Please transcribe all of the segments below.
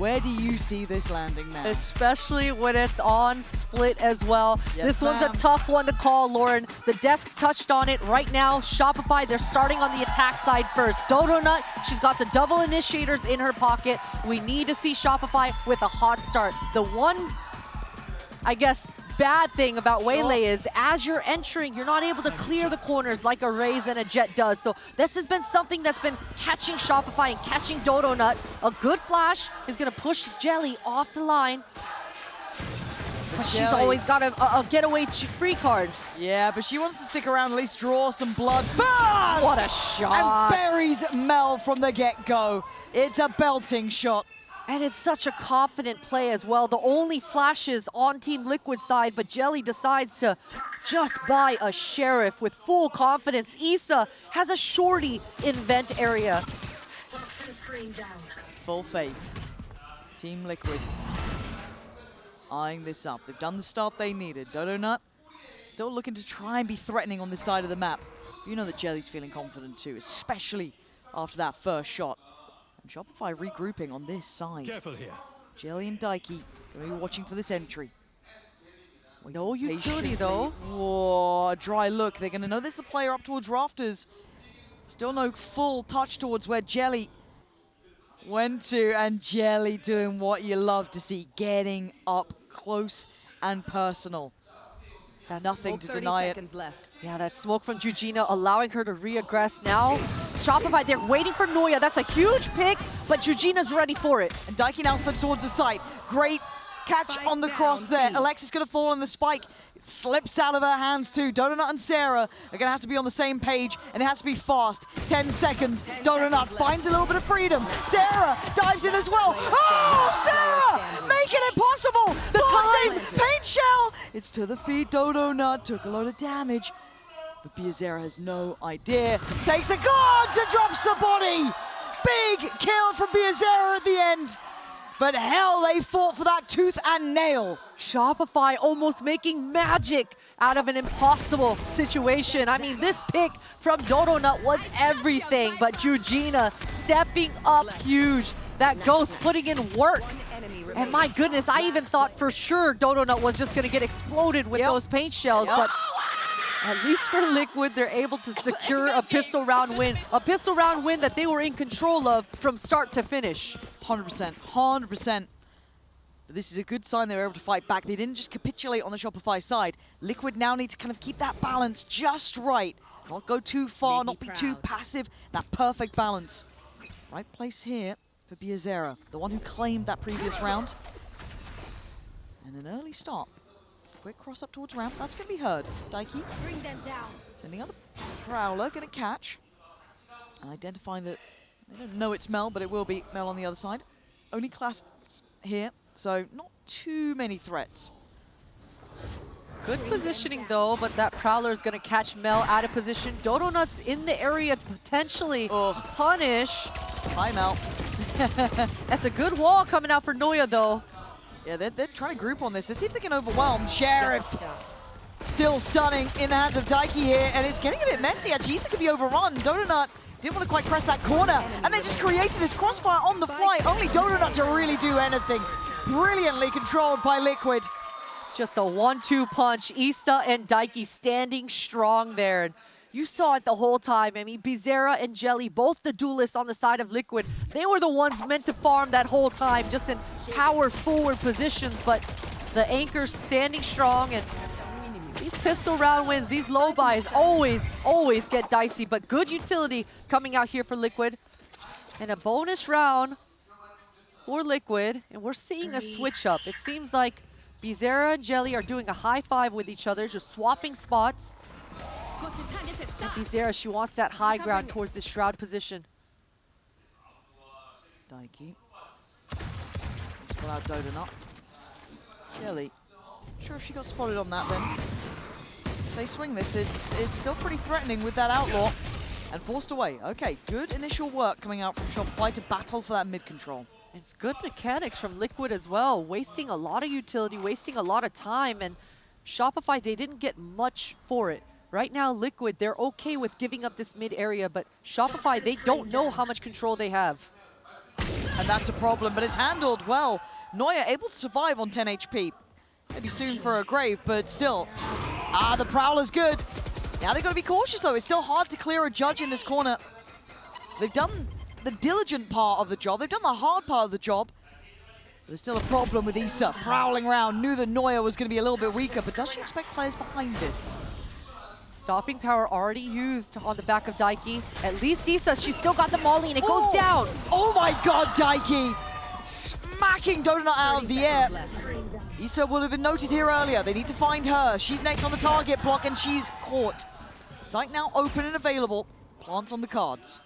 Where do you see this landing now? Especially when it's on split as well. Yes, this one's a tough one to call, Lauren. The desk touched on it right now. Shopify, they're starting on the attack side first. Donut, she's got the double initiators in her pocket. We need to see Shopify with a hot start. The one, I guess, bad thing about Waylay is as you're entering, you're not able to clear the corners like a Raze and a Jet does. So this has been something that's been catching Shopify and catching Donut. A good flash is going to push Jelly off the line. But she's always got a getaway free card. Yeah, but she wants to stick around, at least draw some blood first! What a shot! And buries Mel from the get-go. It's a belting shot. And it's such a confident play as well. The only flashes on Team Liquid side, but Jelly decides to just buy a Sheriff with full confidence. Issa has a shorty in vent area. Full faith. Team Liquid eyeing this up. They've done the start they needed. Donut still looking to try and be threatening on this side of the map. You know that Jelly's feeling confident too, especially after that first shot. And Shopify regrouping on this side. Careful here. Jelly and Daiki going to be watching for this entry. No utility though. Whoa, a dry look. They're going to know there's a player up towards rafters. Still no full touch towards where Jelly went to, and Jelly doing what you love to see, getting up close and personal. Nothing to deny it. Left. Yeah, that smoke from Jujina allowing her to reaggress now. Shopify, they're waiting for Noya. That's a huge pick, but Jujina's ready for it. And Daiki now slips towards the site. Great catch on the cross there. Alexis going to fall on the spike. It slips out of her hands too. Donut and Sarah are going to have to be on the same page, and it has to be fast. 10 seconds. Donut finds a little bit of freedom. Sarah dives in as well. Oh, Sarah! Making it possible! The time! Paint shell! It's to the feet. Donut took a lot of damage. But Biazera has no idea. Takes a glance and drops the body! Big kill from Biazera at the end. But hell, they fought for that tooth and nail. Shopify almost making magic out of an impossible situation. I mean, this pick from Donut was everything, but Jujina stepping up huge. That Ghost putting in work. And my goodness, I even thought for sure Donut was just gonna get exploded with those paint shells, but at least for Liquid, they're able to secure a pistol round win. A pistol round win that they were in control of from start to finish. 100%, 100%. But this is a good sign they were able to fight back. They didn't just capitulate on the Shopify side. Liquid now need to kind of keep that balance just right. Not go too far, not be too passive. That perfect balance. Right place here for Biazera, the one who claimed that previous round. And an early start. Quick cross up towards ramp, that's going to be heard. Daiki Bring them down. sending out the Prowler, going to catch. And identifying that, they don't know it's Mel, but it will be Mel on the other side. Only class here, so not too many threats. Good positioning though, but that Prowler is going to catch Mel out of position. Donut's in the area to potentially punish. Hi, Mel. That's a good wall coming out for Noya though. Yeah, they're trying to group on this. Let's see if they can overwhelm. Sheriff still stunning in the hands of Daiki here, and it's getting a bit messy. Actually, Issa could be overrun. Donut didn't want to quite press that corner, and they just created this crossfire on the fly. Only Donut to really do anything. Brilliantly controlled by Liquid. Just a 1-2 punch. Issa and Daiki standing strong there. And you saw it the whole time. I mean, Biazera and Jelly, both the duelists on the side of Liquid, they were the ones meant to farm that whole time, just in power forward positions. But the anchors standing strong, and these pistol round wins, these low buys always get dicey. But good utility coming out here for Liquid. And a bonus round for Liquid. And we're seeing a switch up. It seems like Biazera and Jelly are doing a high five with each other, just swapping spots. Biazera, she wants that high ground towards this shroud position. Daiki. Spot out Donut. Jelly. Not sure if she got spotted on that then. If they swing this, it's still pretty threatening with that outlaw. And forced away. Okay, good initial work coming out from Shopify to battle for that mid control. It's good mechanics from Liquid as well, wasting a lot of utility, wasting a lot of time, and Shopify, they didn't get much for it. Right now, Liquid, they're okay with giving up this mid area, but Shopify, they don't know how much control they have. And that's a problem, but it's handled well. Neuer able to survive on 10 HP. Maybe soon for a grave, but still. The Prowler's good. Now they've got to be cautious, though. It's still hard to clear a judge in this corner. They've done the diligent part of the job. They've done the hard part of the job. There's still a problem with Issa prowling around. Knew that Neuer was going to be a little bit weaker, but does she expect players behind this? Stopping power already used on the back of Daiki. At least Issa, she's still got the molly and it goes down. Oh my god, Daiki! Smacking Donut out of the air. Issa would have been noted here earlier. They need to find her. She's next on the target block and she's caught. Site now open and available. Plant on the cards.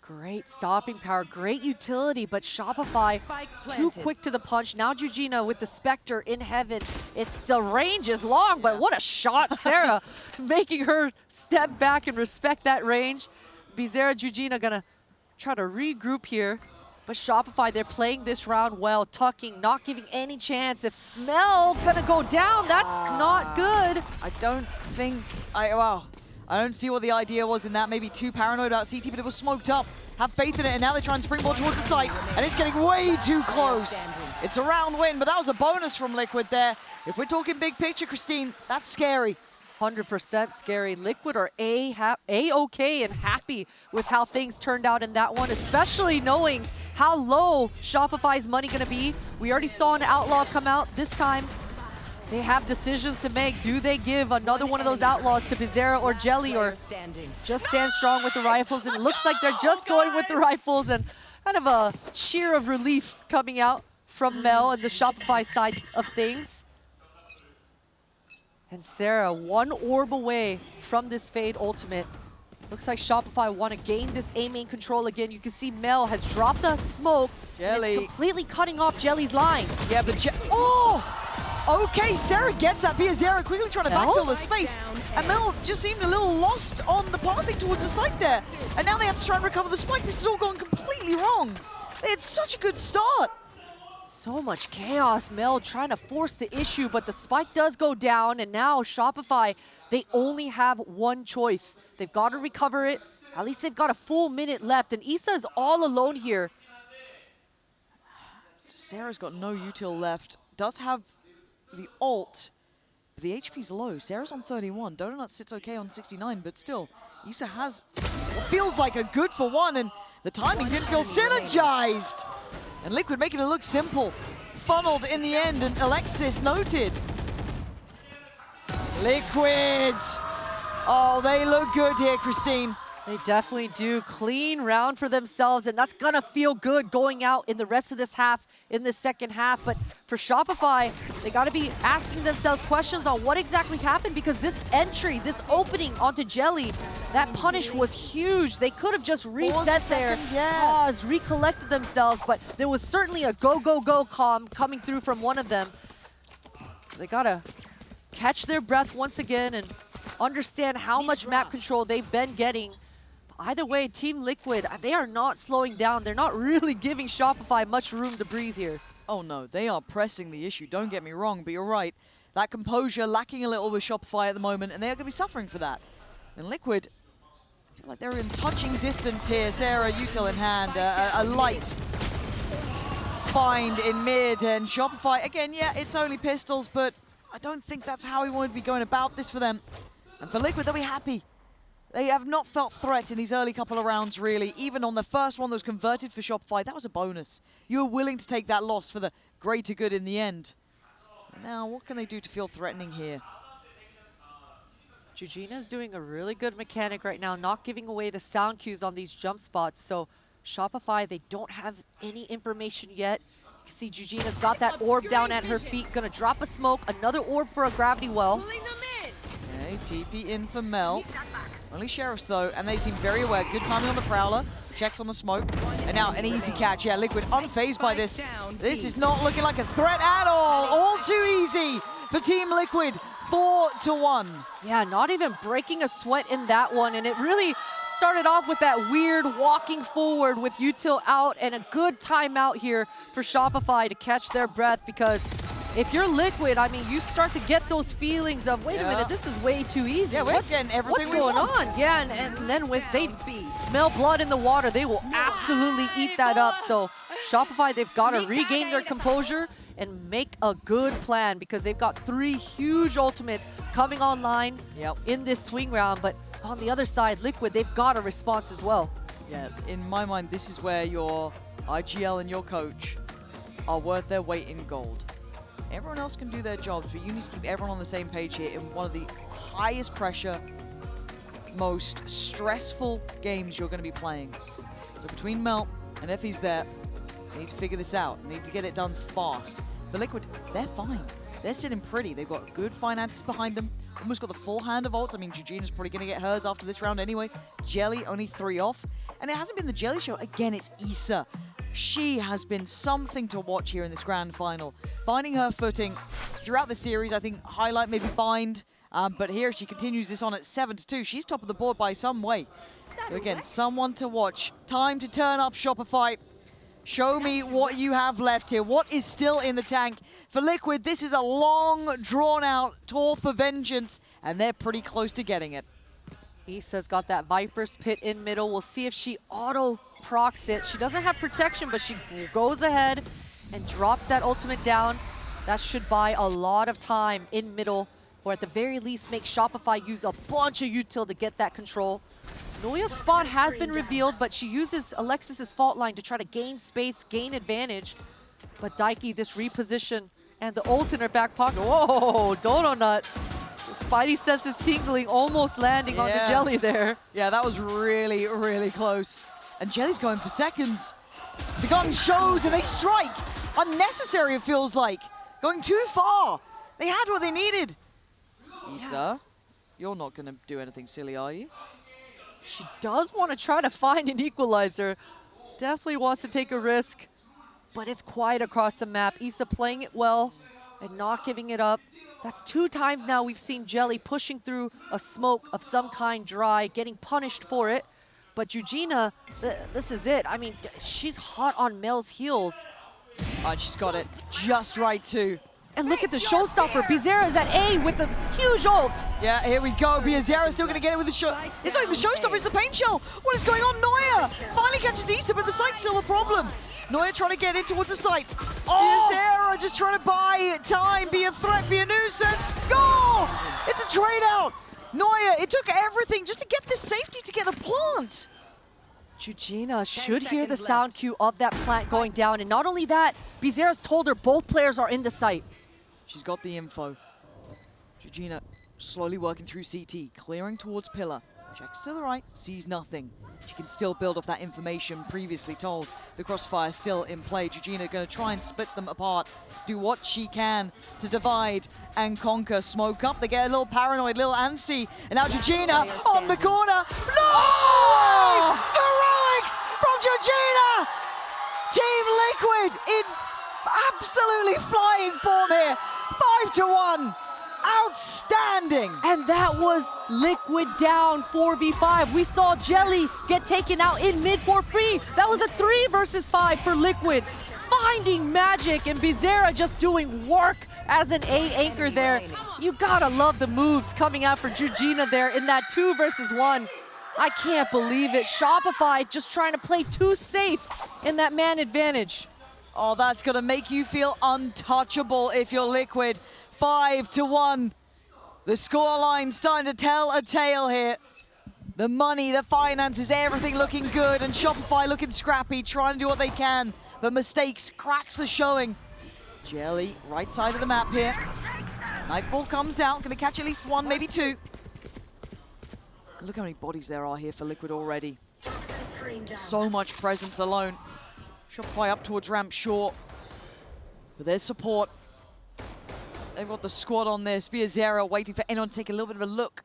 Great stopping power, great utility, but Shopify too quick to the punch. Now Jujina with the Spectre in heaven. The range is long, but what a shot, Sarah, making her step back and respect that range. Bizarra, Jujina gonna try to regroup here, but Shopify, they're playing this round well, tucking, not giving any chance. If Mel gonna go down, that's not good. I don't think, I don't see what the idea was in that. Maybe too paranoid about CT, but it was smoked up. Have faith in it, and now they try and springboard towards the site, and it's getting way too close. It's a round win, but that was a bonus from Liquid there. If we're talking big picture, Christine, that's scary. 100% scary. Liquid are A-okay and happy with how things turned out in that one, especially knowing how low Shopify's money gonna be. We already saw an Outlaw come out this time. They have decisions to make. Do they give another one of those Outlaws to Bizarra or Jelly, or just stand strong with the rifles? And it looks like they're just going with the rifles, and kind of a cheer of relief coming out from Mel and the Shopify side of things. And Sarah, one orb away from this Fade ultimate. Looks like Shopify want to gain this A main control again. You can see Mel has dropped the smoke. Jelly. And it's completely cutting off Jelly's line. Yeah, but okay, Sarah gets that. Bizarra quickly trying to backfill the space. And Mel just seemed a little lost on the pathing towards the site there. And now they have to try and recover the spike. This is all going completely wrong. They had such a good start. So much chaos. Mel trying to force the issue, but the spike does go down, and now Shopify, they only have one choice. They've got to recover it. At least they've got a full minute left, and Issa is all alone here. Sarah's got no util left. Does have the ult, but the HP's low. Sarah's on 31. Donut sits okay on 69, but still, Issa has what feels like a good for one, and the timing didn't feel synergized. And Liquid making it look simple. Funneled in the end, and Alexis noted. Liquid! Oh, they look good here, Christine. They definitely do. Clean round for themselves, and that's gonna feel good going out in the rest of this half, in the second half. But for Shopify, they gotta be asking themselves questions on what exactly happened, because this entry, this opening onto Jelly, that punish was huge. They could have just reset there, paused, recollected themselves, but there was certainly a go, go, go coming through from one of them. They gotta catch their breath once again and understand how much map control they've been getting. Either way, Team Liquid, they are not slowing down. They're not really giving Shopify much room to breathe here. Oh no, they are pressing the issue. Don't get me wrong, but you're right. That composure lacking a little with Shopify at the moment, and they are going to be suffering for that. And Liquid, I feel like they're in touching distance here. Sarah, util in hand, a light find in mid, and Shopify, again, yeah, it's only pistols, but I don't think that's how we want to be going about this for them. And for Liquid, they'll be happy. They have not felt threat in these early couple of rounds, really. Even on the first one that was converted for Shopify, that was a bonus. You were willing to take that loss for the greater good in the end. And now, what can they do to feel threatening here? Jujina's doing a really good mechanic right now, not giving away the sound cues on these jump spots. So Shopify, they don't have any information yet. You can see Jujina's got that orb down at her feet, gonna drop a smoke, another orb for a gravity well. Okay, TP in for Mel. Only Sheriffs though, and they seem very aware. Good timing on the Prowler, checks on the smoke, and now an easy catch. Yeah, Liquid unfazed by this. This is not looking like a threat at all too easy for Team Liquid, 4-1. Yeah, not even breaking a sweat in that one, and it really started off with that weird walking forward with util out, and a good timeout here for Shopify to catch their breath, because if you're Liquid, I mean, you start to get those feelings of, wait a minute, this is way too easy. Yeah, we're getting everything What's going on? Yeah, and then when they smell blood in the water, they will absolutely eat that up. So Shopify, they've got to regain their composure and make a good plan because they've got 3 huge ultimates coming online in this swing round. But on the other side, Liquid, they've got a response as well. Yeah, in my mind, this is where your IGL and your coach are worth their weight in gold. Everyone else can do their jobs, but you need to keep everyone on the same page here in one of the highest pressure, most stressful games you're going to be playing. So between Melt and if he's there, they need to figure this out. They need to get it done fast. The Liquid, they're fine. They're sitting pretty. They've got good finances behind them. Almost got the full hand of ults. I mean, Jujina's probably going to get hers after this round anyway. Jelly, only 3 off. And it hasn't been the Jelly show. Again, it's Issa. She has been something to watch here in this grand final. Finding her footing throughout the series, I think highlight maybe Bind. But here she continues this on at 7-2. She's top of the board by some way. So again, someone to watch. Time to turn up, Shopify. Show me what you have left here. What is still in the tank? For Liquid, this is a long, drawn-out tour for vengeance, and they're pretty close to getting it. Issa's got that Viper's Pit in middle. We'll see if she auto-procs it. She doesn't have protection, but she goes ahead and drops that ultimate down. That should buy a lot of time in middle, or at the very least make Shopify use a bunch of util to get that control. Noya's spot has been revealed, but she uses Alexis's fault line to try to gain space, gain advantage. But Daiki, this reposition and the ult in her back pocket. Whoa, Dono Nut. Spidey senses tingling, almost landing on the Jelly there. Yeah, that was really, really close. And Jelly's going for seconds. The gun shows and they strike. Unnecessary, it feels like. Going too far. They had what they needed. Issa, you're not going to do anything silly, are you? She does want to try to find an equalizer. Definitely wants to take a risk. But it's quiet across the map. Issa playing it well and not giving it up. That's 2 times now we've seen Jelly pushing through a smoke of some kind dry, getting punished for it. But Jujina, this is it. I mean, she's hot on Mel's heels. And she's got it just right too. And look at the showstopper. Bizarra is at A with a huge ult. Yeah, here we go. Bizarra's still going to get it with the show. It's not even the showstopper, it's the paint shell. What is going on? Noya finally catches Issa, but the site's still a problem. Noya trying to get in towards the site. Bizarra just trying to buy time, be a threat, be a nuisance. Go! It's a trade out. Noya, it took everything just to get this safety to get a plant. Jujina should hear the sound cue of that plant going down. And not only that, Bizarra's told her both players are in the site. She's got the info. Jujina slowly working through CT, clearing towards Pillar. Checks to the right, sees nothing. She can still build off that information previously told. The crossfire still in play. Jujina going to try and split them apart. Do what she can to divide and conquer. Smoke up, they get a little paranoid, little antsy. And now Jujina on the corner. No! Heroics from Jujina! Team Liquid in absolutely flying form here. 5-1. Outstanding! And that was Liquid down 4v5. We saw Jelly get taken out in mid for free. That was a 3 versus 5 for Liquid. Finding magic and Bizarra just doing work as an A anchor there. You gotta love the moves coming out for Jujina there in that 2 versus 1. I can't believe it. Shopify just trying to play too safe in that man advantage. Oh, that's gonna make you feel untouchable if you're Liquid. 5-1. The scoreline starting to tell a tale here. The money, the finances, everything looking good, and Shopify looking scrappy, trying to do what they can. But mistakes, cracks are showing. Jelly, right side of the map here. Nightfall comes out, gonna catch at least 1, maybe 2. And look how many bodies there are here for Liquid already. So much presence alone. Shopify up towards ramp short. But there's support. They've got the squad on this. Bizarra waiting for anyone to take a little bit of a look.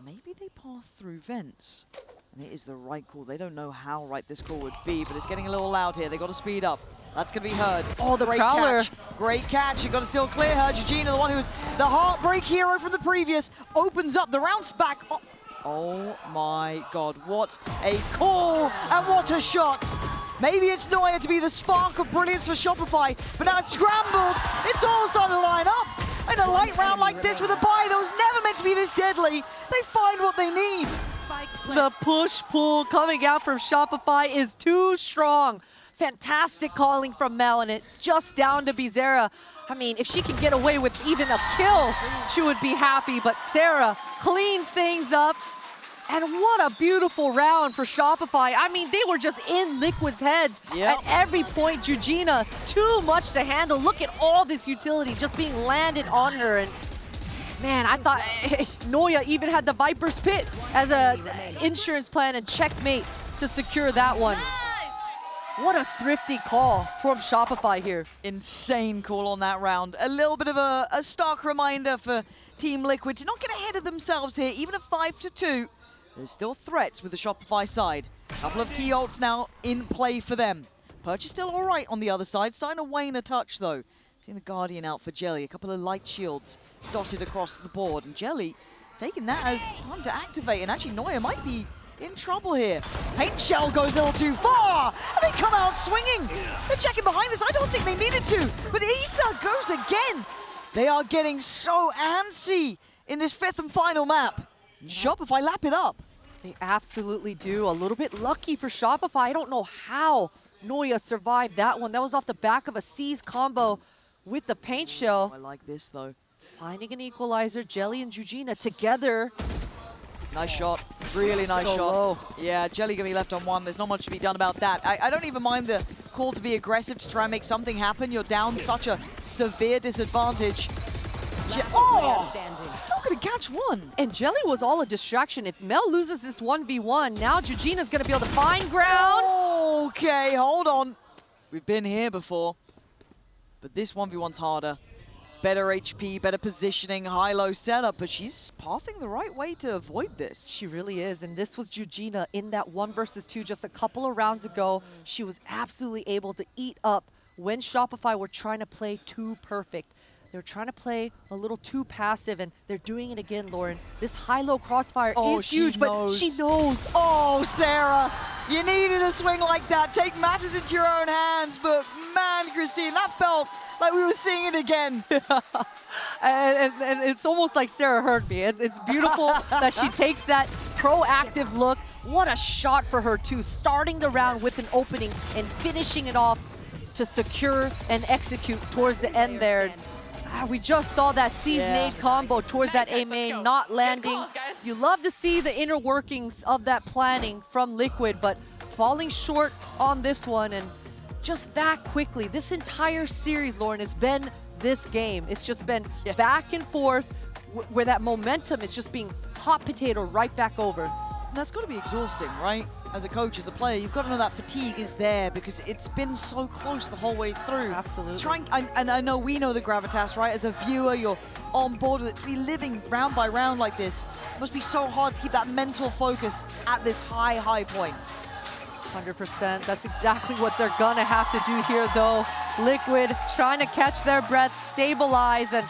Maybe they pass through vents. And it is the right call. They don't know how right this call would be, but it's getting a little loud here. They got to speed up. That's going to be heard. Oh, the great Prowler. Catch. Great catch. You got to still clear her. Jujina, the one who was the heartbreak hero from the previous, opens up the rounds back. Oh my God, what a call and what a shot. Maybe it's Neuer to be the spark of brilliance for Shopify, but now it's scrambled. It's all starting to line up. In a light round like this with a buy that was never meant to be this deadly, they find what they need. The push-pull coming out from Shopify is too strong. Fantastic calling from Mel, and it's just down to Bizarra. I mean, if she can get away with even a kill, she would be happy, but Sarah cleans things up. And what a beautiful round for Shopify. I mean, they were just in Liquid's heads at every point. Jujina, too much to handle. Look at all this utility just being landed on her. And man, I thought Noya even had the Viper's Pit as an insurance plan and checkmate to secure that one. What a thrifty call from Shopify here. Insane call on that round. A little bit of a stark reminder for Team Liquid to not get ahead of themselves here, even at 5-2. There's still threats with the Shopify side. A couple of key ults now in play for them. Perch is still all right on the other side. Starting to wane a touch, though. Seeing the Guardian out for Jelly. A couple of light shields dotted across the board. And Jelly taking that as time to activate. And actually, Neuer might be in trouble here. Paint Shell goes a little too far. And they come out swinging. They're checking behind this. I don't think they needed to. But Issa goes again. They are getting so antsy in this 5th and final map. Shopify lap it up. They absolutely do. A little bit lucky for Shopify. I don't know how Noya survived that one. That was off the back of a Seize combo with the paint shell. I like this, though. Finding an equalizer. Jelly and Jujina together. Nice shot. Really nice shot. Low. Yeah, Jelly gonna be left on one. There's not much to be done about that. I don't even mind the call to be aggressive to try and make something happen. You're down such a severe disadvantage. Still gonna catch one. And Jelly was all a distraction. If Mel loses this 1v1, now Jujina's gonna be able to find ground. Okay, hold on. We've been here before. But this 1v1's harder. Better HP, better positioning, high-low setup, but she's pathing the right way to avoid this. She really is, and this was Jujina in that 1 versus 2 just a couple of rounds ago. She was absolutely able to eat up when Shopify were trying to play too perfect. They're trying to play a little too passive, and they're doing it again, Lauren. This high-low crossfire is huge, but she knows. Oh, Sarah, you needed a swing like that. Take matters into your own hands, but man, Christine, that felt like we were seeing it again. and it's almost like Sarah heard me. It's beautiful that she takes that proactive look. What a shot for her, too. Starting the round with an opening and finishing it off to secure and execute towards the end there. We just saw that Seize nade combo towards that A main not landing. You love to see the inner workings of that planning from Liquid, but falling short on this one, and just that quickly. This entire series, Lauren, has been this game. It's just been back and forth where that momentum is just being hot potato right back over. And that's got to be exhausting, right? As a coach, as a player, you've got to know that fatigue is there because it's been so close the whole way through. Absolutely. And I know we know the gravitas, right? As a viewer, you're on board with it. To be living round by round like this, it must be so hard to keep that mental focus at this high point. 100%. That's exactly what they're gonna have to do here, though. Liquid trying to catch their breath, stabilize, and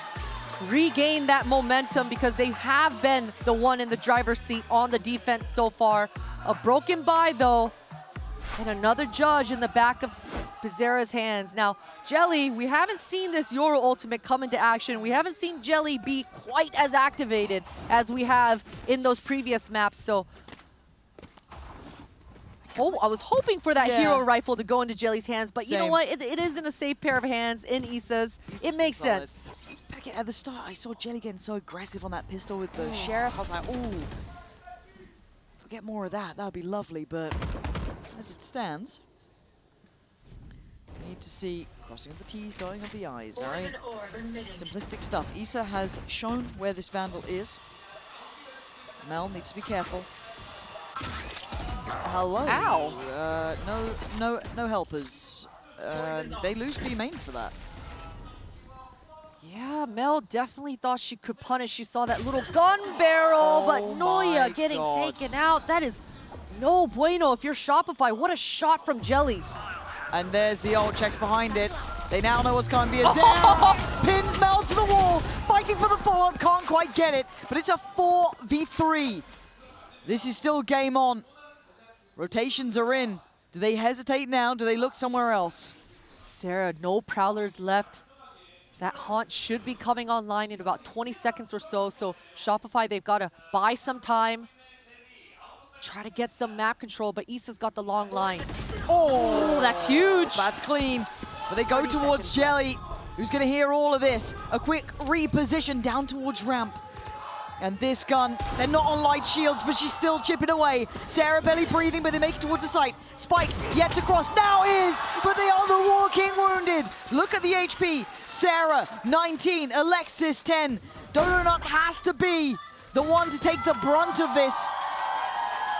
regain that momentum because they have been the one in the driver's seat on the defense so far. A broken buy, though, and another judge in the back of Bizarra's hands. Now, Jelly, we haven't seen this Euro ultimate come into action. We haven't seen Jelly be quite as activated as we have in those previous maps, so I was hoping for that hero rifle to go into Jelly's hands, but you know what? It is in a safe pair of hands in Issa's. It makes sense. But again, at the start, I saw Jelly getting so aggressive on that pistol with the Sheriff. I was like, ooh, if we get more of that, that would be lovely. But as it stands, we need to see crossing of the T's, dotting of the I's, all right? Simplistic stuff. Issa has shown where this Vandal is. Mel needs to be careful. Hello. Ow. No helpers. They lose B main for that. Yeah, Mel definitely thought she could punish. She saw that little gun barrel, but Noya getting taken out. That is no bueno if you're Shopify. What a shot from Jelly. And there's the ult, checks behind it. They now know what's coming. Bizarra pins Mel to the wall, fighting for the follow-up, can't quite get it, but it's a 4v3. This is still game on. Rotations are in. Do they hesitate now? Do they look somewhere else? Sarah, no Prowlers left. That haunt should be coming online in about 20 seconds or so. So Shopify, they've got to buy some time. Try to get some map control, but Issa's got the long line. Oh, that's huge. That's clean. But they go towards Jelly, who's going to hear all of this. A quick reposition down towards ramp. And this gun, they're not on light shields, but she's still chipping away. Sarah barely breathing, but they make it towards the site. Spike yet to cross, now is, but they are the walking wounded. Look at the HP. Sarah, 19, Alexis, 10. Donut has to be the one to take the brunt of this.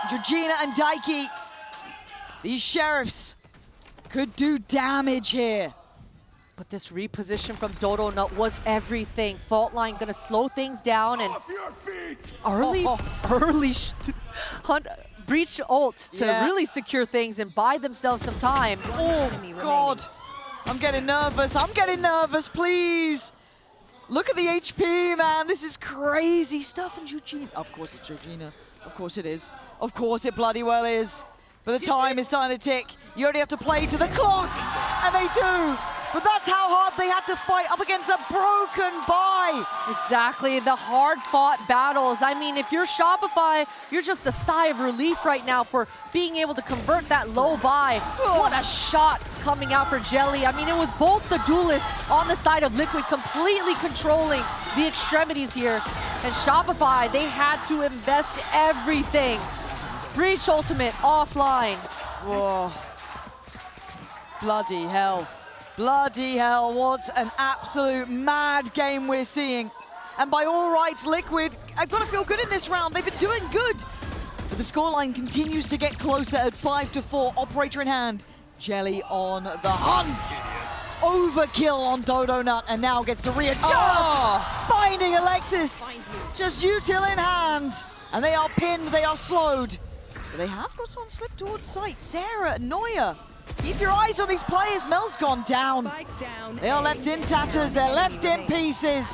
Georgina and Daiki, these sheriffs could do damage here. But this reposition from Dodo Nut was everything. Fault line gonna slow things down and early hunt breach ult to really secure things and buy themselves some time. Oh God, I'm getting nervous. I'm getting nervous, please. Look at the HP, man. This is crazy stuff. And Georgina, of course it's Georgina. Of course it is. Of course it bloody well is. But the time is starting to tick. You only have to play to the clock, and they do. But that's how hard they had to fight up against a broken buy. Exactly, the hard-fought battles. I mean, if you're Shopify, you're just a sigh of relief right now for being able to convert that low buy. What a shot coming out for Jelly. I mean, it was both the duelists on the side of Liquid completely controlling the extremities here. And Shopify, they had to invest everything. Breach ultimate offline. Whoa. Bloody hell. Bloody hell, what an absolute mad game we're seeing. And by all rights, Liquid, I've got to feel good in this round. They've been doing good. But the scoreline continues to get closer at 5-4, operator in hand. Jelly on the hunt. Overkill on Dodo Nut, and now gets to readjust. Finding Alexis. Just util in hand. And they are pinned, they are slowed. But they have got someone slip towards site. Sarah, Neuer. Keep your eyes on these players. Mel's gone down. They are left in tatters. They're left in pieces.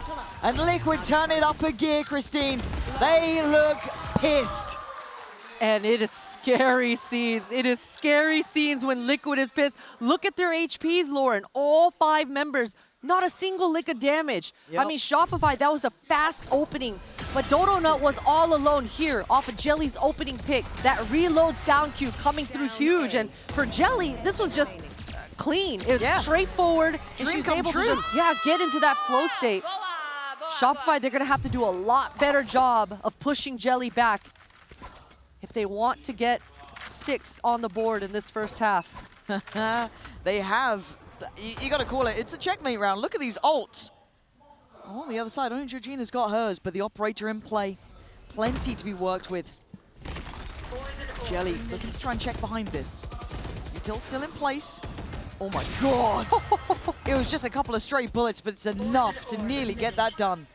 And Liquid turn it up a gear, Christine. They look pissed. And it is scary scenes. It is scary scenes when Liquid is pissed. Look at their HPs, Lauren. All 5 members, not a single lick of damage. Yep. I mean, Shopify, that was a fast opening. But Dodo Nut was all alone here off of Jelly's opening pick. That reload sound cue coming through huge. And for Jelly, this was just clean. It was straightforward. And she was able to just, get into that flow state. Shopify, they're going to have to do a lot better job of pushing Jelly back if they want to get 6 on the board in this first half. They have. You got to call it. It's a checkmate round. Look at these ults. On the other side, only Georgina's got hers, but the operator in play. Plenty to be worked with. Jelly looking to try and check behind this. Util still in place. Oh my God. It was just a couple of stray bullets, but it's enough to nearly get that done.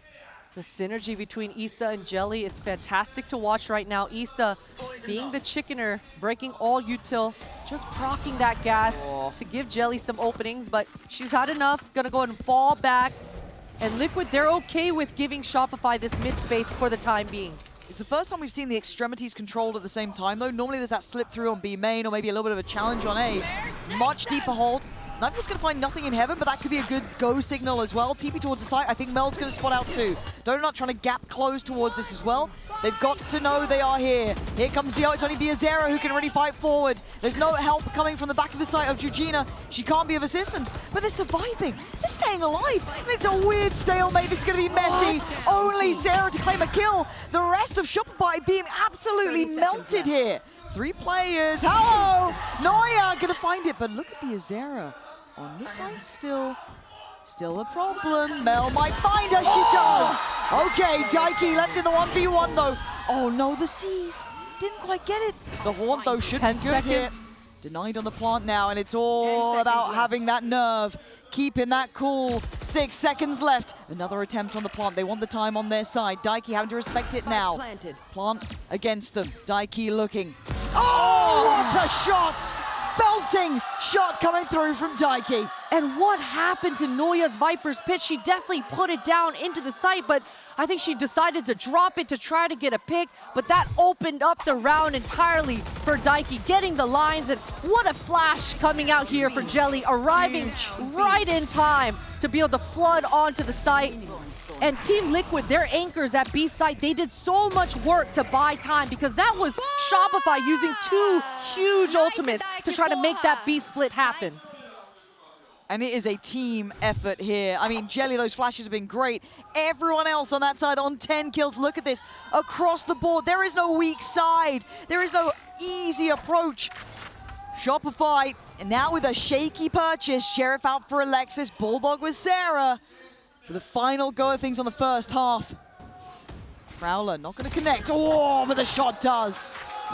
The synergy between Issa and Jelly, it's fantastic to watch right now. Issa being the chickener, breaking all util, just proccing that gas to give Jelly some openings, but she's had enough, gonna go ahead and fall back. And Liquid, they're okay with giving Shopify this mid space for the time being. It's the first time we've seen the extremities controlled at the same time, though. Normally there's that slip through on B main or maybe a little bit of a challenge on A. Much deeper hold. Knife's going to find nothing in heaven, but that could be a good go signal as well. TP towards the site. I think Mel's going to spot out too. Donut trying to gap close towards this as well. They've got to know they are here. Here comes the ult. It's only Biazera who can really fight forward. There's no help coming from the back of the site of Georgina. She can't be of assistance, but they're surviving. They're staying alive. It's a weird stalemate. This is going to be messy. Only Sarah to claim a kill. The rest of Shopify being absolutely melted here. 3 players. Hello! Neuer going to find it, but look at Biazera. On the side still a problem. Mel might find her, she does! Okay, Daiki left in the 1v1 though. Oh no, the C's didn't quite get it. The Haunt though should be good here. Denied on the plant now, and it's all about having that nerve, keeping that cool. 6 seconds left. Another attempt on the plant. They want the time on their side. Daiki having to respect it now. Plant against them. Daiki looking. Oh, what a shot! Belting shot coming through from Daiki. And what happened to Noya's Viper's pitch? She definitely put it down into the site, but I think she decided to drop it to try to get a pick, but that opened up the round entirely for Daiki, getting the lines, and what a flash coming out here for Jelly, arriving right in time to be able to flood onto the site. And Team Liquid, their anchors at B site, they did so much work to buy time because that was Shopify using 2 huge ultimates to try to make that B split happen. And it is a team effort here. I mean, Jelly, those flashes have been great. Everyone else on that side on 10 kills. Look at this. Across the board, there is no weak side. There is no easy approach. Shopify, now with a shaky purchase. Sheriff out for Alexis. Bulldog with Sarah. For the final go of things on the first half. Prowler not going to connect. Oh, but the shot does.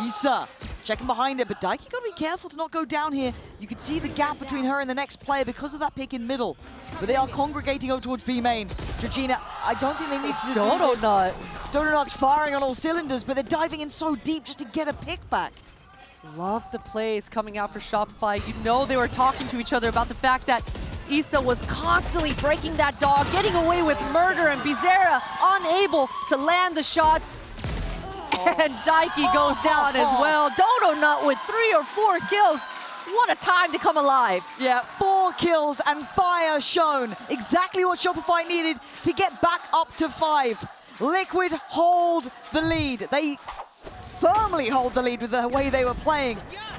Issa checking behind it, but Daiki got to be careful to not go down here. You can see the gap between her and the next player because of that pick in middle. But they are congregating over towards B main. Georgina, I don't think they need to do this. Donut's firing on all cylinders, but they're diving in so deep just to get a pick back. Love the plays coming out for Shopify. You know they were talking to each other about the fact that Issa was constantly breaking that dog, getting away with murder, and Bizarra unable to land the shots. And Daiki goes down as well. Donut with 3 or 4 kills. What a time to come alive. Yeah, 4 kills and fire shown. Exactly what Shopify needed to get back up to 5. Liquid hold the lead. They firmly hold the lead with the way they were playing.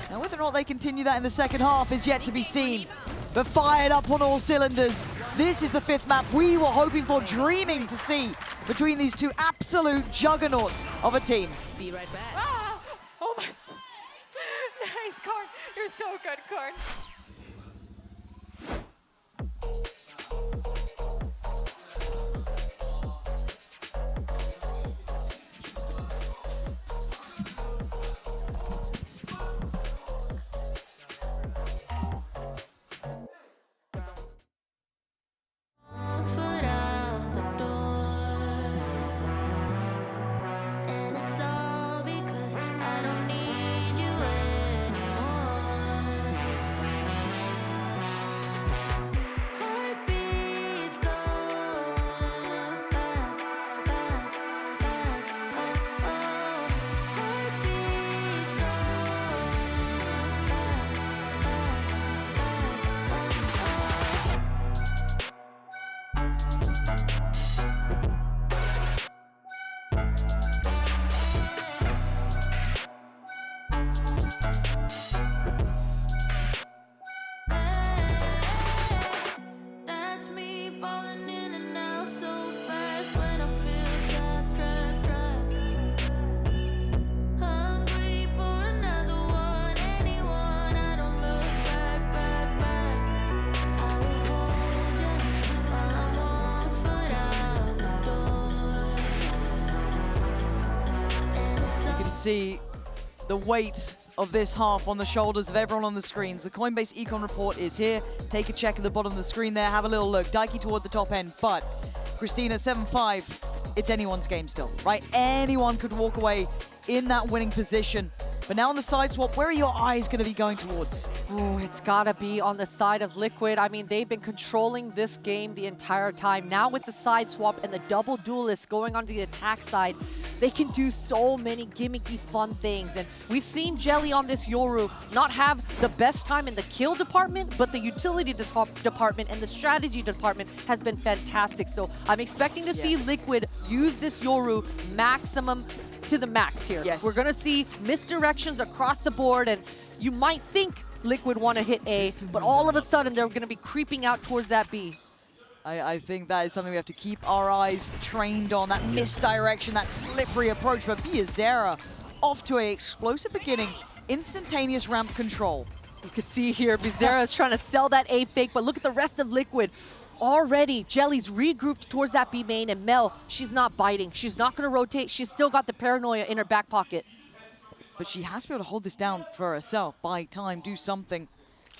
Now, whether or not they continue that in the second half is yet to be seen. But fired up on all cylinders. This is the 5th map we were hoping for, dreaming to see between these 2 absolute juggernauts of a team. Be right back. Oh my. Nice, Karn. You're so good, Karn. See the weight of this half on the shoulders of everyone on the screens. The Coinbase Econ report is here. Take a check at the bottom of the screen there. Have a little look. Daiki toward the top end, but Christina 7-5. It's anyone's game still, right? Anyone could walk away in that winning position. But now on the side swap, where are your eyes going to be going towards? Oh, it's gotta be on the side of Liquid. I mean, they've been controlling this game the entire time. Now with the side swap and the double duelist going onto the attack side, they can do so many gimmicky fun things. And we've seen Jelly on this Yoru not have the best time in the kill department, but the utility department and the strategy department has been fantastic. So I'm expecting to see Liquid use this Yoru maximum to the max here. Yes. We're gonna see misdirections across the board, and you might think Liquid want to hit A, but all of a sudden they're gonna be creeping out towards that B. I think that is something we have to keep our eyes trained on, that misdirection, that slippery approach. But Biazera off to an explosive beginning, instantaneous ramp control. You can see here, Bizarra is trying to sell that A fake, but look at the rest of Liquid. Already, Jelly's regrouped towards that B main, and Mel, she's not biting. She's not going to rotate. She's still got the paranoia in her back pocket. But she has to be able to hold this down for herself. Buy time, do something.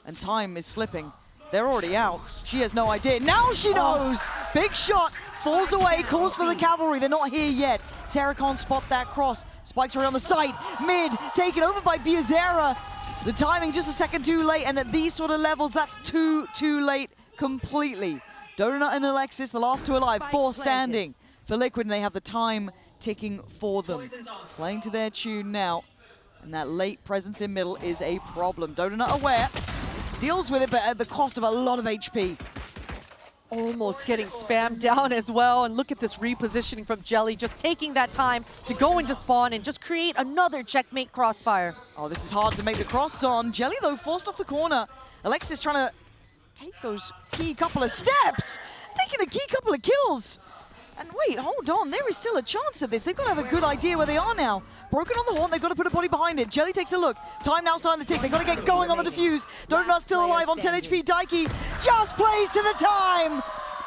And time is slipping. They're already out. She has no idea. Now she knows! Big shot, falls away, calls for the cavalry. They're not here yet. Sarah can't spot that cross. Spikes are on the side. Mid, taken over by Biazera. The timing just a second too late, and at these sort of levels, that's too late completely. Donut and Alexis, the last two alive, 4 standing for Liquid, and they have the time ticking for them. Playing to their tune now, and that late presence in middle is a problem. Donut aware, deals with it, but at the cost of a lot of HP. Almost getting spammed down as well, and look at this repositioning from Jelly, just taking that time to go into spawn and just create another checkmate crossfire. Oh, this is hard to make the cross on. Jelly, though, forced off the corner. Alexis trying to take those key couple of steps, taking a key couple of kills. And wait, hold on, there is still a chance at this. They've got to have a good idea where they are now. Broken on the horn, they've got to put a body behind it. Jelly takes a look. Time now starting to tick. They've got to get going on the defuse. Donut still alive on 10 HP. Daiki just plays to the time.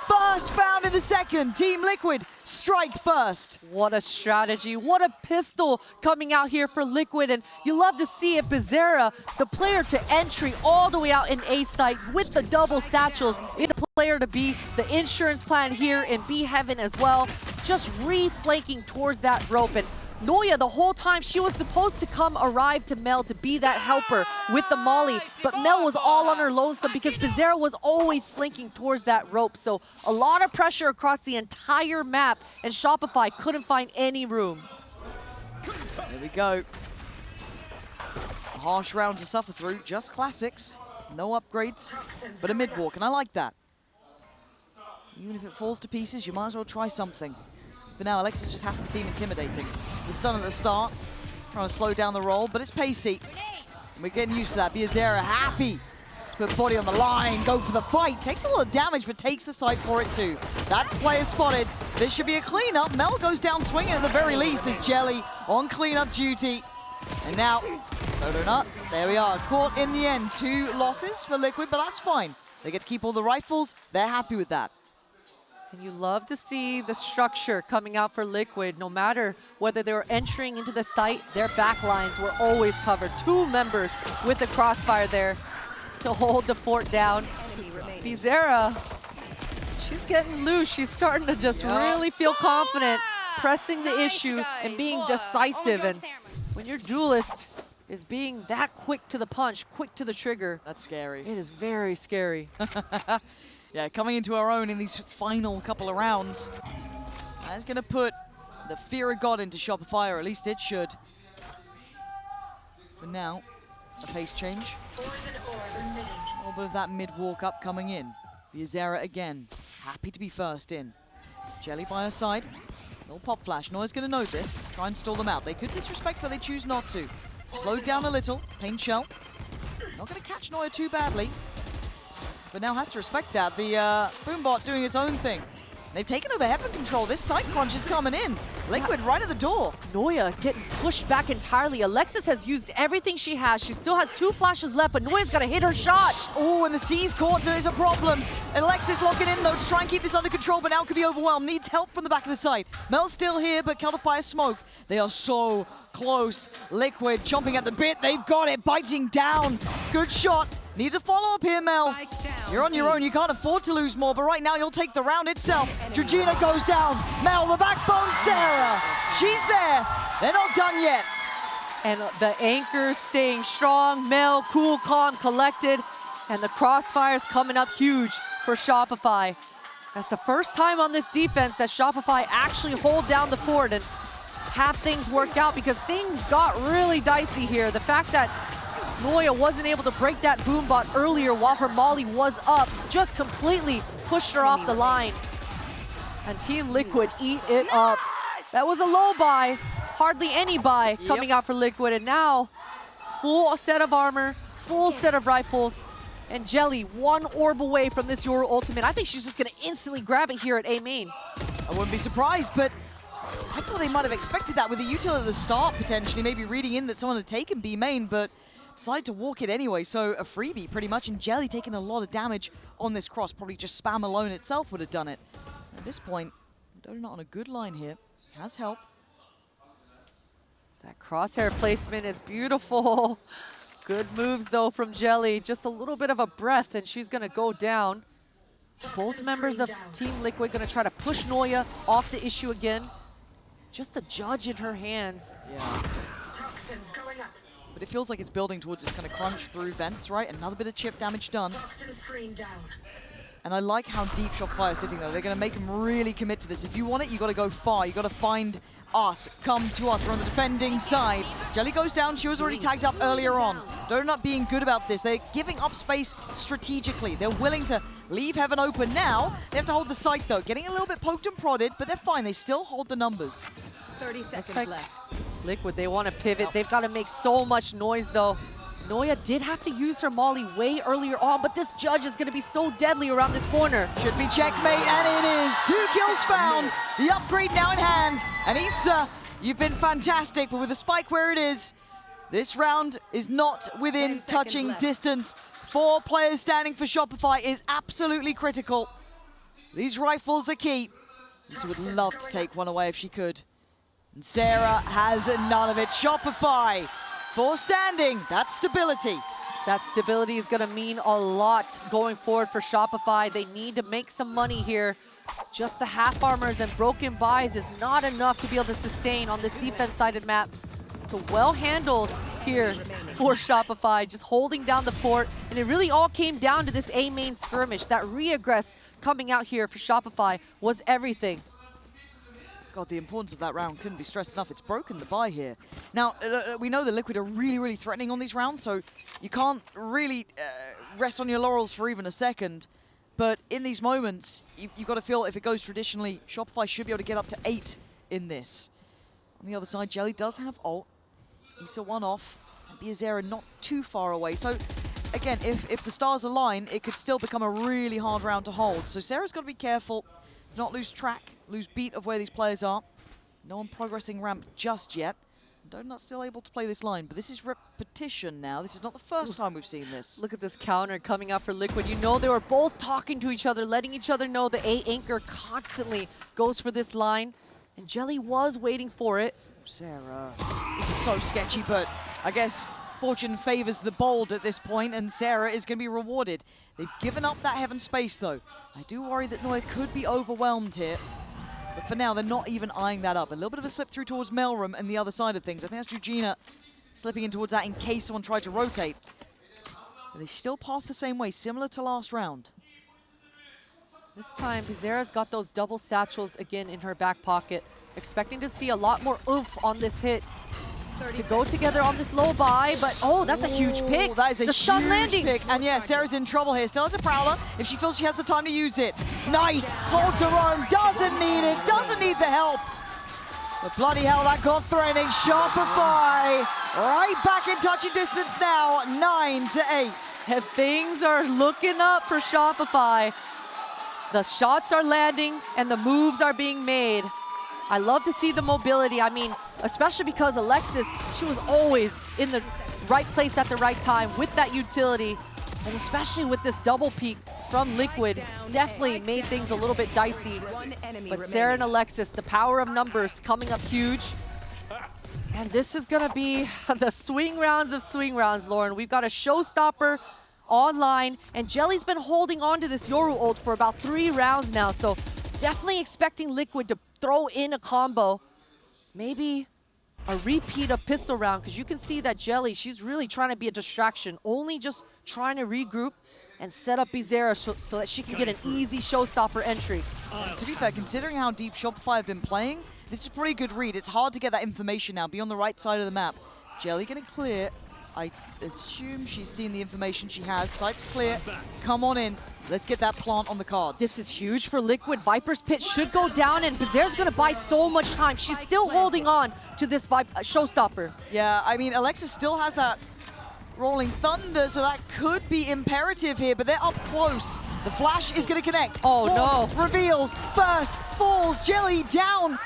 First found in the second. Team Liquid strike first. What a strategy. What a pistol coming out here for Liquid. And you love to see it. Bizarra, the player to entry all the way out in A site with the double satchels, is the player to be the insurance plan here in B Heaven as well. Just re-flanking towards that rope. And Noya, the whole time, she was supposed to arrive to Mel to be that helper with the molly, but Mel was all on her lonesome because Bizarra was always flanking towards that rope. So a lot of pressure across the entire map, and Shopify couldn't find any room. There we go. A harsh round to suffer through, just classics. No upgrades, but a mid-walk, and I like that. Even if it falls to pieces, you might as well try something. For now, Alexis just has to seem intimidating. The stun at the start, trying to slow down the roll, but it's pacey. And we're getting used to that. Bizarra happy to put body on the line, go for the fight. Takes a lot of damage, but takes the side for it too. That's player spotted. This should be a cleanup. Mel goes down swinging at the very least as Jelly on cleanup duty. And now, Donut, there we are. Caught in the end. 2 losses for Liquid, but that's fine. They get to keep all the rifles. They're happy with that. And you love to see the structure coming out for Liquid. No matter whether they were entering into the site, their back lines were always covered. 2 members with the crossfire there to hold the fort down. Bizarra, she's getting loose. She's starting to just really feel confident, pressing the issue and being decisive. And when your duelist is being that quick to the punch, quick to the trigger, that's scary. It is very scary. Yeah, coming into our own in these final couple of rounds. That's going to put the fear of God into Shopify, or at least it should. For now, a pace change. A little bit of that mid-walk up coming in. Bizarra again, happy to be first in. Jelly by her side. Little pop flash. Noya's going to know this. Try and stall them out. They could disrespect, but they choose not to. Slowed down a little. Pain shell. Not going to catch Noya too badly. But now has to respect that. The Boombot doing its own thing. They've taken over Heaven control. This side crunch is coming in. Liquid right at the door. Noya getting pushed back entirely. Alexis has used everything she has. She still has 2 flashes left, but Noya's got to hit her shot. Oh, and the C's caught is a problem. And Alexis locking in, though, to try and keep this under control, but now could be overwhelmed. Needs help from the back of the side. Mel's still here, but cut off by a smoke. They are so close. Liquid chomping at the bit. They've got it, biting down. Good shot. Need to follow up here, Mel. You're on your own. You can't afford to lose more, but right now you'll take the round itself. Georgina goes down. Mel, the backbone, Sarah. She's there. They're not done yet. And the anchor staying strong. Mel, cool, calm, collected. And the crossfire's coming up huge for Shopify. That's the first time on this defense that Shopify actually hold down the fort and have things work out, because things got really dicey here. The fact that Noya wasn't able to break that Boombot earlier while her molly was up just completely pushed her off the line. And Team Liquid eat it up. That was a low buy, hardly any buy coming out for Liquid. And now, full set of armor, full set of rifles, and Jelly 1 orb away from this Yoru ultimate. I think she's just gonna instantly grab it here at A main. I wouldn't be surprised, but I thought they might have expected that with the util at the start, potentially, maybe reading in that someone had taken B main, but decided to walk it anyway, so a freebie pretty much, and Jelly taking a lot of damage on this cross. Probably just spam alone itself would have done it. At this point, Donut on a good line here. Has help. That crosshair placement is beautiful. Good moves though from Jelly. Just a little bit of a breath and she's gonna go down. Both members of Team Liquid gonna try to push Noya off the issue again. Just a judge in her hands. Yeah. Toxins going up. but it feels like it's building towards this kind of crunch through vents, right? Another bit of chip damage done. And I like how deep Shopify is sitting, though. They're going to make them really commit to this. If you want it, you got to go far. You got to find us. Come to us. We're on the defending side. Jelly goes down. She was already tagged up earlier on. Donut being good about this. They're giving up space strategically. They're willing to leave heaven open now. They have to hold the site, though. Getting a little bit poked and prodded, but they're fine. They still hold the numbers. 30 seconds like left. Liquid, they want to pivot. They've got to make so much noise, though. Noya did have to use her molly way earlier on, but this judge is going to be so deadly around this corner. Should be checkmate, and it is. 2 kills found. The upgrade now in hand. And Issa, you've been fantastic, but with the spike where it is, this round is not within touching distance. 4 players standing for Shopify is absolutely critical. These rifles are key. Issa would love to take one away if she could. And Sarah has none of it. Shopify, 4 standing, that's stability. That stability is going to mean a lot going forward for Shopify. They need to make some money here. Just the half armors and broken buys is not enough to be able to sustain on this defense-sided map. So well handled here for Shopify, just holding down the fort. And it really all came down to this A main skirmish. That re-aggress coming out here for Shopify was everything. God, the importance of that round couldn't be stressed enough. It's broken the buy here. Now, we know the Liquid are really, really threatening on these rounds, so you can't really rest on your laurels for even a second. But in these moments, you've got to feel if it goes traditionally, Shopify should be able to get up to 8 in this. On the other side, Jelly does have ult. Issa one off, and Biazera not too far away. So, again, if the stars align, it could still become a really hard round to hold. So Sarah's got to be careful, not lose track, lose beat of where these players are. No one progressing ramp just yet. Donut's still able to play this line, but this is repetition now. This is not the first time we've seen this. Look at this counter coming out for Liquid. You know they were both talking to each other, letting each other know the A anchor constantly goes for this line. And Jelly was waiting for it. Sarah, this is so sketchy, but I guess fortune favors the bold at this point, and Sarah is going to be rewarded. They've given up that heaven space, though. I do worry that Noya could be overwhelmed here. But for now, they're not even eyeing that up. A little bit of a slip through towards Melrum and the other side of things. I think that's Regina slipping in towards that in case someone tried to rotate. But they still path the same way, similar to last round. This time, Bizarra's got those double satchels again in her back pocket. Expecting to see a lot more oomph on this hit to go together on this low buy, but oh, that's a huge pick. That is a the stun huge landing. pick. And yeah, Sarah's in trouble here. Still has a Prowler if she feels she has the time to use it. Nice, holds her own, doesn't need it, doesn't need the help. But bloody hell, that got threatening. Shopify right back in touching distance now, 9-8. And things are looking up for Shopify. The shots are landing and the moves are being made. I love to see the mobility. I mean, especially because Alexis, she was always in the right place at the right time with that utility. And especially with this double peek from Liquid, definitely made things a little bit dicey. But Sarah and Alexis, the power of numbers coming up huge. And this is gonna be the swing rounds of swing rounds, Lauren. We've got a showstopper online, and Jelly's been holding on to this Yoru ult for about 3 rounds now, so definitely expecting Liquid to throw in a combo. Maybe a repeat of pistol round, because you can see that Jelly, she's really trying to be a distraction, only just trying to regroup and set up Bizarra so that she can get an easy showstopper entry. To be fair, considering how deep Shopify have been playing, this is a pretty good read. It's hard to get that information now, be on the right side of the map. Jelly gonna clear. I assume she's seen the information she has. Site's clear. Come on in. Let's get that plant on the cards. This is huge for Liquid. Viper's Pit should go down, and Bizarre's going to buy so much time. She's still holding on to this showstopper. Yeah, I mean, Alexis still has that Rolling Thunder, so that could be imperative here, but they're up close. The flash is going to connect. Oh, no. Reveals. First falls. Jelly down.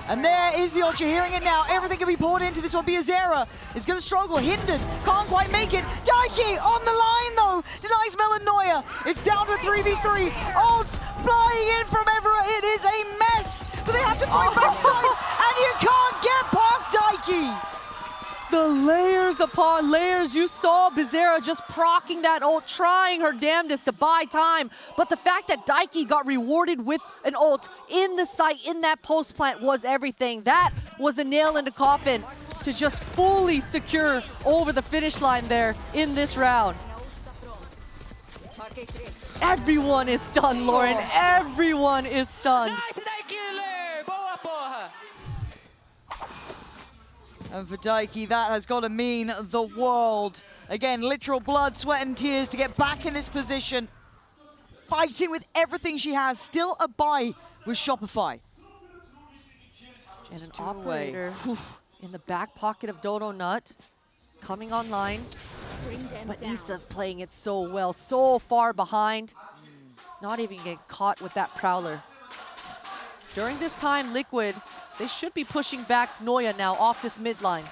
And there is the ult. You're hearing it now. Everything can be poured into this one. Biazera is going to struggle. Hindered. Can't quite make it. Daiki on the line, though. Denies Melanoia. It's down to a 3v3. Ults flying in from Everett. It is a mess. But they have to fight backside. And you can't get past Daiki. The layers upon layers. You saw Bizarra just proccing that ult, trying her damnedest to buy time. But the fact that Daiki got rewarded with an ult in the site, in that post plant, was everything. That was a nail in the coffin. to just fully secure over the finish line there in this round. Everyone is stunned, Lauren. Everyone is stunned. And for Daiki, that has got to mean the world. Again, literal blood, sweat, and tears to get back in this position. Fighting with everything she has. Still a bye with Shopify. And an operator in the back pocket of Dodo Nut coming online. But Issa's playing it so well, so far behind. Not even getting caught with that Prowler. During this time, Liquid, they should be pushing back Noya now off this midline.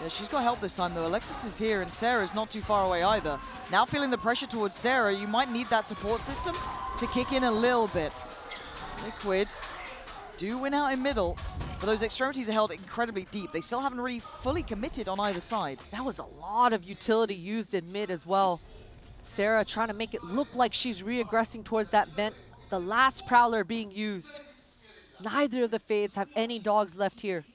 Yeah, she's got help this time though. Alexis is here and Sarah's not too far away either. Now feeling the pressure towards Sarah, you might need that support system to kick in a little bit. Liquid do win out in middle, but those extremities are held incredibly deep. They still haven't really fully committed on either side. That was a lot of utility used in mid as well. Sarah trying to make it look like she's re-aggressing towards that vent. The last Prowler being used. Neither of the Fades have any dogs left here.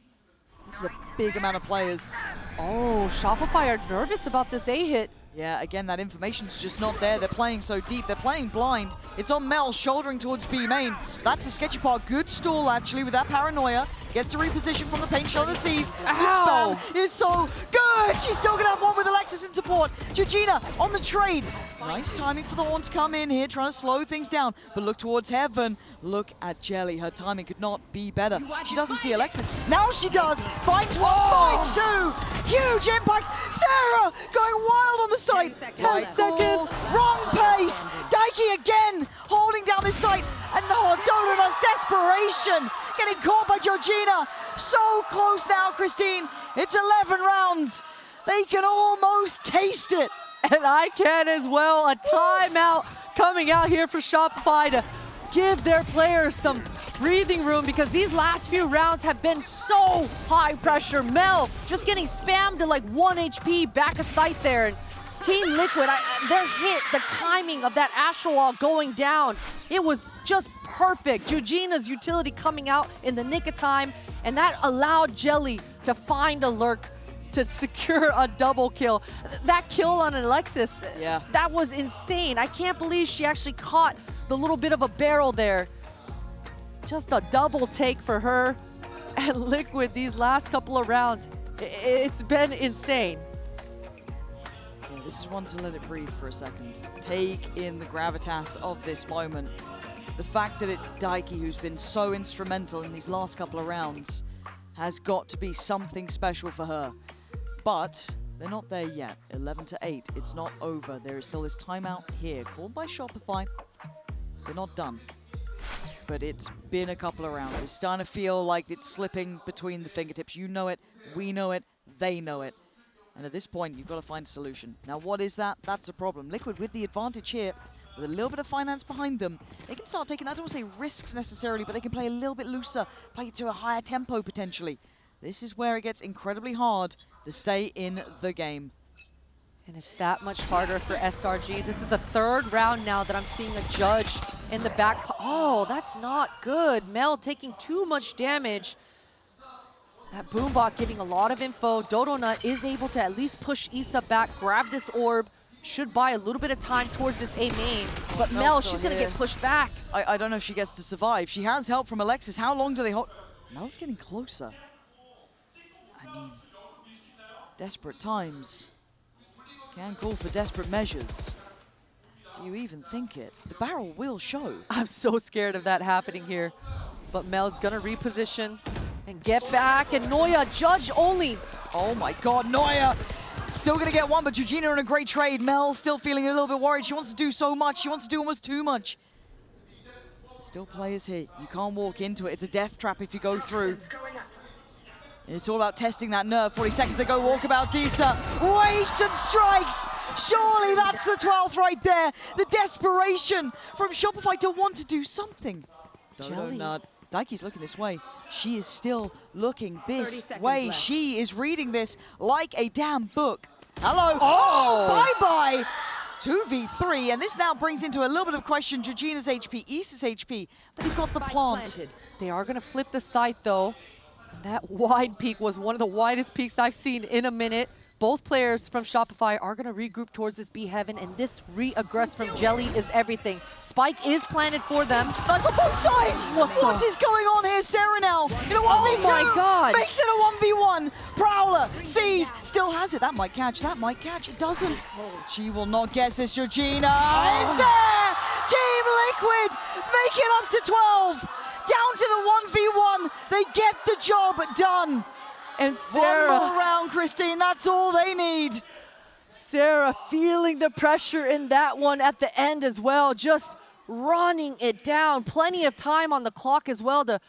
This is a big amount of players. Oh, Shopify are nervous about this A-hit. Yeah, again, that information's just not there. They're playing so deep. They're playing blind. It's on Mel, shouldering towards B main. That's the sketchy part. Good stall, actually, with that paranoia. Gets to reposition from the paint shell of the seas. The spam is so good. She's still going to have one with Alexis in support. Georgina on the trade. Nice timing for the Horn to come in here, trying to slow things down. But look towards heaven. Look at Jelly. Her timing could not be better. She doesn't see Alexis. Now she does. Finds one, finds two. Huge impact. Sarah going wild on the site. 10 seconds. Wrong pace. Daiki again holding down this site. And no, Donut's desperation. Getting caught by Georgina. So close now, Christine. It's 11 rounds. They can almost taste it. And I can as well. A timeout coming out here for Shopify to give their players some breathing room because these last few rounds have been so high pressure. Mel just getting spammed to like 1 HP back of sight there. And Team Liquid, their hit, the timing of that Astral Wall going down, it was just perfect. Georgina's utility coming out in the nick of time, and that allowed Jelly to find a lurk to secure a double kill. That kill on Alexis, yeah, that was insane. I can't believe she actually caught the little bit of a barrel there. Just a double take for her. And Liquid, these last couple of rounds, it's been insane. Yeah, this is one to let it breathe for a second. Take in the gravitas of this moment. The fact that it's Daiki who's been so instrumental in these last couple of rounds has got to be something special for her. But they're not there yet. 11-8. It's not over. There is still this timeout here called by Shopify. They're not done. But it's been a couple of rounds. It's starting to feel like it's slipping between the fingertips. You know it, we know it, they know it. And at this point, you've got to find a solution. Now, what is that? That's a problem. Liquid with the advantage here, with a little bit of finance behind them, they can start taking, I don't want to say risks necessarily, but they can play a little bit looser, play it to a higher tempo potentially. This is where it gets incredibly hard to stay in the game. And it's that much harder for SRG. This is the third round now that I'm seeing a judge in the back. Oh, that's not good. Mel taking too much damage. That Boombot giving a lot of info. Dodo Nut is able to at least push Issa back, grab this orb. Should buy a little bit of time towards this A main. But Mel, she's going to get pushed back. I don't know if she gets to survive. She has help from Alexis. How long do they hold? Mel's getting closer. I mean, desperate times can call for desperate measures. Do you even think it? The barrel will show. I'm so scared of that happening here. But Mel's going to reposition and get back. And Noya, judge only. Oh my god, Noya! Still going to get one, but Georgina in a great trade. Mel still feeling a little bit worried. She wants to do so much. She wants to do almost too much. Still players here. You can't walk into it. It's a death trap if you go through. And it's all about testing that nerve. 40 seconds ago, walkabout Issa waits and strikes. Surely that's the 12th right there. The desperation from Shopify to want to do something. Dodo Nut. Daiki's looking this way. She is still looking this way. Left. She is reading this like a damn book. Hello. Oh, bye-bye. 2v3, and this now brings into a little bit of question Georgina's HP, Issa's HP, but they've got the plant. They are going to flip the site, though. That wide peak was one of the widest peaks I've seen in a minute. Both players from Shopify are going to regroup towards this B heaven, and this re-aggress from Jelly is everything. Spike is planted for them. Nice for both sides! What is going on here? Sarah now in a 1v2! Oh my God. Makes it a 1v1! Prowler sees, still has it. That might catch, It doesn't. She will not guess this. Georgina is there! Team Liquid make it up to 12! Down to the 1v1, they get the job done. And One Sarah, more round, Christine, that's all they need. Sarah feeling the pressure in that one at the end as well, just running it down. Plenty of time on the clock as well to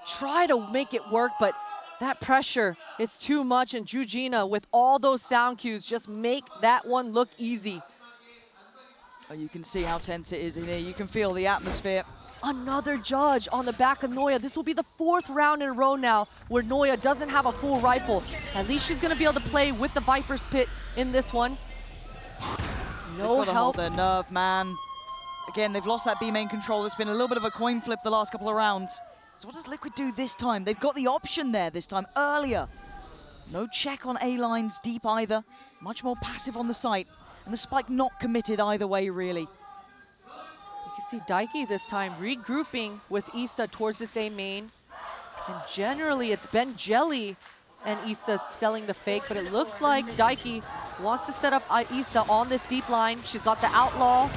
try to make it work, but that pressure is too much, and Georgina, with all those sound cues, just make that one look easy. Oh, you can see how tense it is in here. You can feel the atmosphere. Another judge on the back of Noya. This will be the 4th round in a row now where Noya doesn't have a full rifle. At least she's going to be able to play with the Viper's Pit in this one. No They've got to help. hold their nerve, man. Again, they've lost that B main control. It's been a little bit of a coin flip the last couple of rounds. So what does Liquid do this time? They've got the option there this time, earlier. No check on A lines deep either. Much more passive on the site. And the spike not committed either way, really. You can see Daiki this time regrouping with Issa towards this A main. And generally it's been Jelly and Issa selling the fake, but it looks like Daiki wants to set up Issa on this deep line. She's got the Outlaw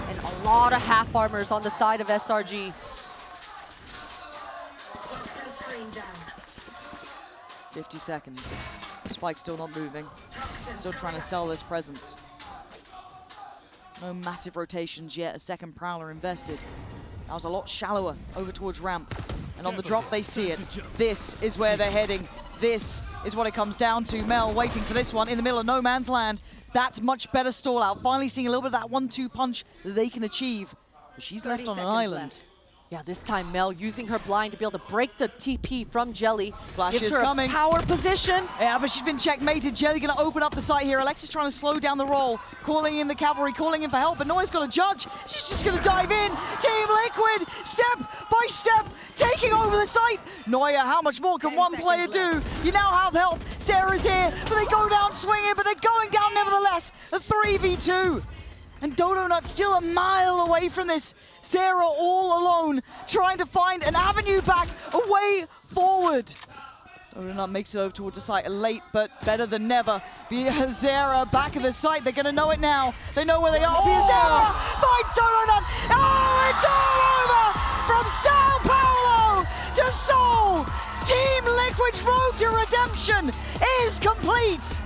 and a lot of half armors on the side of SRG. 50 seconds. Spike still not moving. Still trying to sell this presence. No massive rotations yet. A second Prowler invested. That was a lot shallower over towards ramp. And on the drop, they see it. This is where they're heading. This is what it comes down to. Mel waiting for this one in the middle of no man's land. That's much better stall out. Finally seeing a little bit of that 1-2 punch that they can achieve. But she's left on an island. Left. Yeah, this time Mel using her blind to be able to break the TP from Jelly. Flash Gives is her coming. a power position. Yeah, but she's been checkmated. Jelly gonna open up the site here. Alexis trying to slow down the roll. Calling in the cavalry, calling in for help, but Noya's got a judge. She's just gonna dive in. Team Liquid, step by step, taking over the site. Noya, how much more can 10 one player do? You now have help. Sarah's here, but they go down swinging, but they're going down nevertheless. A 3v2. And Dodo Nut still a mile away from this. Sarah all alone, trying to find an avenue back, a way forward. Dodo Nut makes it over towards the site, late but better than never. Biazera back at the site, they're gonna know it now. They know where they are. Biazera finds Dodo Nut. Oh, it's all over from Sao Paulo to Seoul. Team Liquid's road to redemption is complete.